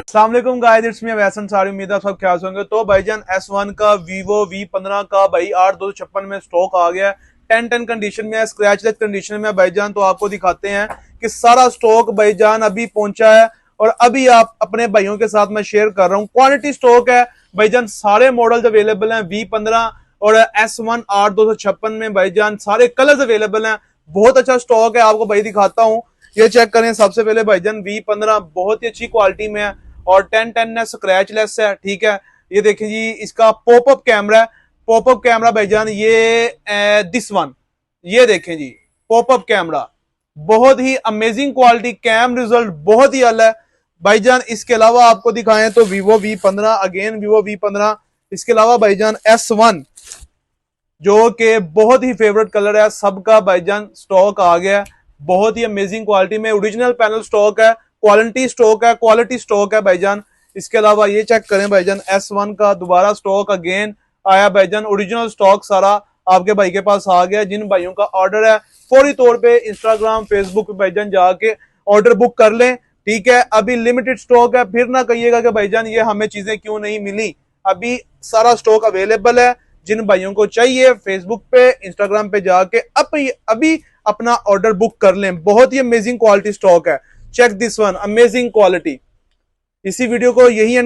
अस्सलाम वालेकुम guys, it's me वैसन सारी उम्मीद है सब ख्याल होंगे। तो भाईजान S1 का Vivo V15 का भाई 8256 में स्टॉक आ गया है। 10-10 कंडीशन में है, स्क्रैचलेस कंडीशन में है भाईजान। तो आपको दिखाते हैं कि सारा स्टॉक भाईजान अभी पहुंचा है और अभी आप अपने भाइयों के साथ मैं शेयर कर रहा हूँ। क्वालिटी स्टॉक है भाईजान, सारे मॉडल्स अवेलेबल हैं V15 और S1 8256 में भाईजान, सारे कलर्स अवेलेबल हैं। बहुत अच्छा स्टॉक है, आपको भाई दिखाता हूँ। ये चेक करें सबसे पहले भाईजान, V15 बहुत ही अच्छी क्वालिटी में है और 10-10 है, स्क्रैचलेस है, ठीक है। ये देखिए जी, इसका पॉपअप कैमरा है। पॉपअप कैमरा भाईजान ये दिस वन, ये देखें जी, पॉपअप कैमरा बहुत ही अमेजिंग क्वालिटी, कैम रिजल्ट बहुत ही अलग है भाईजान। इसके अलावा आपको दिखाएं तो Vivo V15, again Vivo V15। इसके अलावा भाईजान S1 जो कि बहुत ही फेवरेट कलर है सबका भाईजान, स्टॉक आ गया है बहुत ही अमेजिंग क्वालिटी में। ओरिजिनल पैनल स्टॉक है, क्वालिटी स्टॉक है भाईजान। इसके अलावा ये चेक करें भाईजान, S1 का दोबारा स्टॉक अगेन आया भाईजान। ओरिजिनल स्टॉक सारा आपके भाई के पास आ गया। जिन भाइयों का ऑर्डर है फौरी तौर पे इंस्टाग्राम फेसबुक पे भाईजान जाके ऑर्डर बुक कर लें, ठीक है। अभी लिमिटेड स्टॉक है, फिर ना कहिएगा कि भाईजान ये हमें चीजें क्यों नहीं मिली। अभी सारा स्टॉक अवेलेबल है। जिन भाइयों को चाहिए फेसबुक पे इंस्टाग्राम पे जाके अभी अपना ऑर्डर बुक कर लें। बहुत ही अमेजिंग क्वालिटी स्टॉक है, check this one, amazing quality. इसी वीडियो को यही